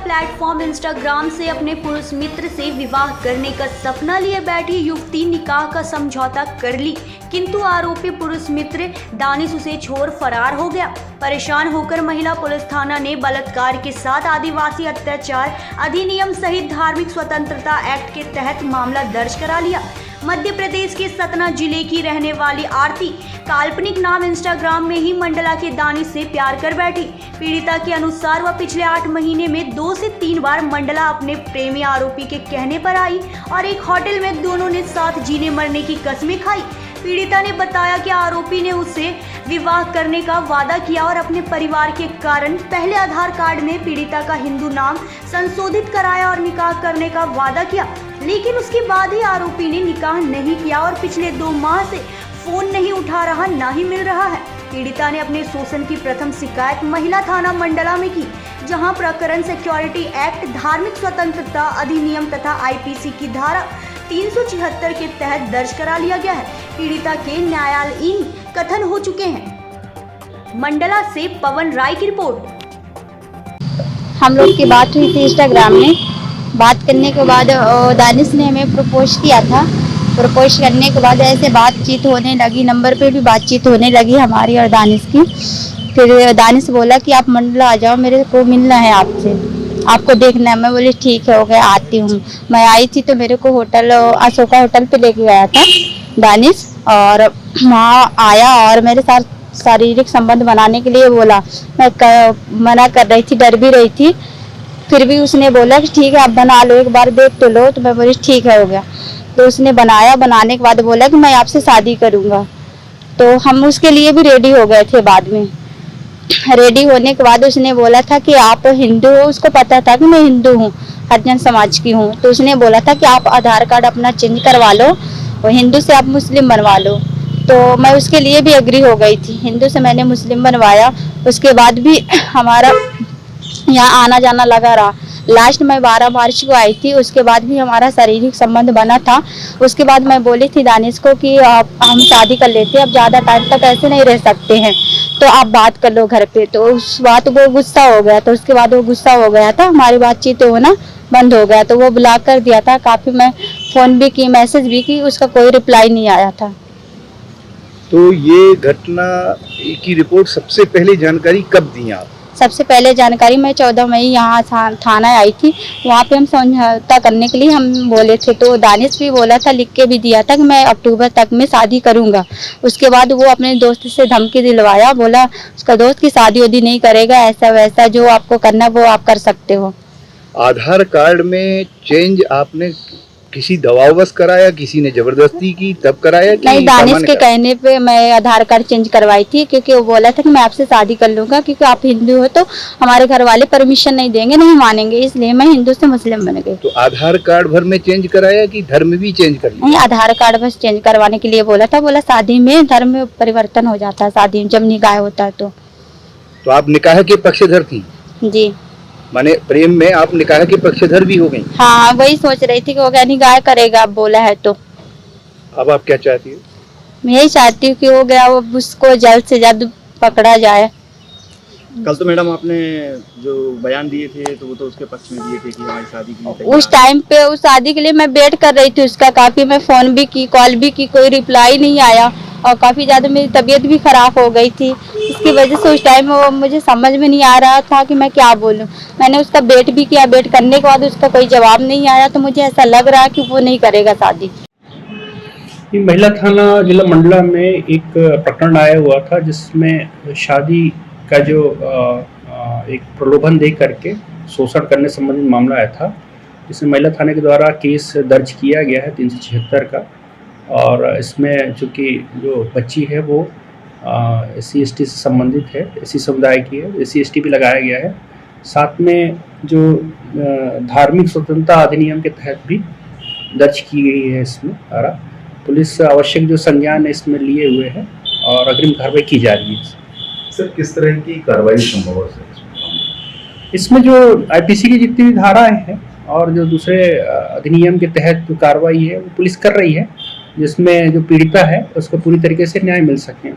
Platform Instagram से अपने पुरुष मित्र से विवाह करने का सपना लिए बैठी युवती निकाह का समझौता कर ली, किंतु आरोपी पुरुष मित्र दानिश उसे छोड़ फरार हो गया। परेशान होकर महिला पुलिस थाना ने बलात्कार के साथ आदिवासी अत्याचार अधिनियम सहित धार्मिक स्वतंत्रता एक्ट के तहत मामला दर्ज करा लिया। मध्य प्रदेश के सतना जिले की रहने वाली आरती काल्पनिक नाम इंस्टाग्राम में ही मंडला के दानिश से प्यार कर बैठी। पीड़िता के अनुसार वह पिछले 8 महीने में 2 से 3 बार मंडला अपने प्रेमी आरोपी के कहने पर आई और एक होटल में दोनों ने साथ जीने मरने की कस्में खाई। पीड़िता ने बताया कि आरोपी ने उससे विवाह करने का वादा किया और अपने परिवार के कारण पहले आधार कार्ड में पीड़िता का हिंदू नाम संशोधित कराया और निकाह करने का वादा किया, लेकिन उसके बाद ही आरोपी ने निकाह नहीं किया और पिछले 2 माह से फोन नहीं उठा रहा, ना ही मिल रहा है। पीड़िता ने अपने शोषण की प्रथम शिकायत महिला थाना मंडला में की, जहां प्रकरण सिक्योरिटी एक्ट, धार्मिक स्वतंत्रता अधिनियम तथा आईपीसी की धारा 376 के तहत दर्ज करा लिया गया है। पीड़िता के न्यायालयीन कथन हो चुके हैं। मंडला से पवन राय की रिपोर्ट। हम लोग की बात हुई थी इंस्टाग्राम में। बात करने के बाद दानिश ने हमें प्रपोज किया था। प्रपोज करने के बाद ऐसे बातचीत होने लगी, नंबर पे भी बातचीत होने लगी हमारी और दानिश की। फिर दानिश बोला कि आप मंडला आ जाओ, मेरे को मिलना है आपसे, आपको देखना है। मैं बोली ठीक है, हो गया, आती हूँ। मैं आई थी तो मेरे को होटल अशोका होटल पे लेके गया था दानिश, और वहाँ आया और मेरे साथ शारीरिक संबंध बनाने के लिए बोला। मैं मना कर रही थी, डर भी रही थी, फिर भी उसने बोला कि ठीक है आप बना लो, एक बार देख तो लो। तो मैं बोली ठीक है, हो गया। तो उसने बनाया, बनाने के बाद बोला कि मैं आपसे शादी करूँगा। तो हम उसके लिए भी रेडी हो गए थे। बाद में रेडी होने के बाद उसने बोला था कि आप हिंदू हो, उसको पता था कि मैं हिंदू हूँ, हरिजन समाज की हूँ। तो उसने बोला था कि आप आधार कार्ड अपना चेंज करवा लो और हिंदू से आप मुस्लिम बनवा लो। तो मैं उसके लिए भी एग्री हो गई थी, हिंदू से मैंने मुस्लिम बनवाया। उसके बाद भी हमारा यहाँ आना जाना लगा रहा। लास्ट में 12 मार्च को आई थी, उसके बाद भी हमारा शारीरिक संबंध बना था। उसके बाद मैं बोली थी दानिश को कि हम शादी कर लेते हैं, अब ज़्यादा टाइम तक ऐसे नहीं रह सकते हैं, तो आप बात कर लो घर पे। तो उस बात वो गुस्सा हो गया, तो उसके बाद वो गुस्सा हो गया था, हमारी बातचीत होना बंद हो गया। तो वो ब्लॉक कर दिया था। काफ़ी मैं फ़ोन भी की, मैसेज भी की, उसका कोई रिप्लाई नहीं आया था। तो ये घटना की रिपोर्ट सबसे पहले जानकारी कब दी आप? सबसे पहले जानकारी मैं 14 मई यहाँ थाना आई थी। वहाँ पे हम समझौता करने के लिए हम बोले थे, तो दानिश भी बोला था, लिख के भी दिया था कि मैं अक्टूबर तक में शादी करूँगा। उसके बाद वो अपने दोस्त से धमकी दिलवाया, बोला उसका दोस्त की शादी वादी नहीं करेगा, ऐसा वैसा, जो आपको करना वो आप कर सकते हो। आधार कार्ड में चेंज आपने किसी दबावश कराया, किसी ने जबरदस्ती की तब कराया कि नहीं, दानिश के कहने पे मैं आधार कार्ड चेंज करवाई थी, क्योंकि वो बोला था कि मैं आपसे शादी कर लूंगा, क्योंकि आप हिंदू हो तो हमारे घर वाले परमिशन नहीं देंगे, नहीं मानेंगे, इसलिए मैं हिंदू से मुस्लिम बन गई। तो आधार कार्ड भर में चेंज कराया कि धर्म भी चेंज कर लिया? नहीं, आधार कार्ड बस चेंज करवाने के लिए बोला था। बोला शादी में धर्म में परिवर्तन हो जाता है, शादी में जब निकाह होता है। तो आप निकाह के पक्षधर थी? जी, माने प्रेम में आप निकाह के पक्षधर भी हो गई? हाँ, वही सोच रही थी कि वो निकाह करेगा, अब बोला है तो। अब आप क्या चाहती हो? मैं यही चाहती हूँ कि हो गया, वो उसको जल्द से जल्द पकड़ा जाए। कल तो मैडम आपने जो बयान दिए थे तो वो तो उसके पक्ष में दिए थे कि हमारी शादी के लिए उस टाइम पे उस शादी के लिए मैं वेट कर रही थी उसका। काफी मैं फोन भी की, कॉल भी की, कोई रिप्लाई नहीं आया, और काफी ज्यादा मेरी तबीयत भी खराब हो गई थी। इसकी वजह से उस टाइम वो मुझे समझ में नहीं आ रहा था कि मैं क्या बोलूं। मैंने उसका वेट भी किया, वेट करने के बाद उसका कोई जवाब नहीं आया, तो मुझे ऐसा लग रहा है कि वो नहीं करेगा शादी। महिला थाना जिला मंडला में एक प्रकरण आया हुआ था, जिसमें शादी का जो एक प्रलोभन दे करके शोषण करने संबंधित मामला आया था। इसमें महिला थाने के द्वारा केस दर्ज किया गया है 376 का, और इसमें चूँकि जो बच्ची है वो SC/ST से संबंधित है, SC समुदाय की है, SC/ST भी लगाया गया है। साथ में जो धार्मिक स्वतंत्रता अधिनियम के तहत भी दर्ज की गई है इसमें धारा। पुलिस आवश्यक जो संज्ञान इसमें लिए हुए है और अग्रिम कार्रवाई की जा रही है। सर, किस तरह की कार्रवाई संभव है इसमें? जो IPC की जितनी भी धाराएं हैं और जो दूसरे अधिनियम के तहत जो कार्रवाई है वो पुलिस कर रही है, जिसमें जो पीड़िता है उसको पूरी तरीके से न्याय मिल सके।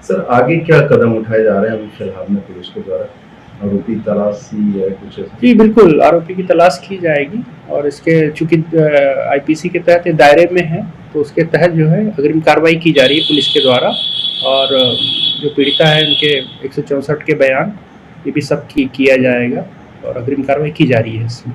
सर, आगे क्या कदम उठाए जा रहे हैं अभी फिलहाल में पुलिस के द्वारा? आरोपी तलाशी है कुछ ऐसा? जी बिल्कुल, आरोपी की तलाश की जाएगी और इसके चूंकि आईपीसी के तहत ये दायरे में है तो उसके तहत जो है अग्रिम कार्रवाई की जा रही है पुलिस के द्वारा। और जो पीड़िता है उनके 164 के बयान ये भी सब किया जाएगा और अग्रिम कार्रवाई की जा रही है इसमें।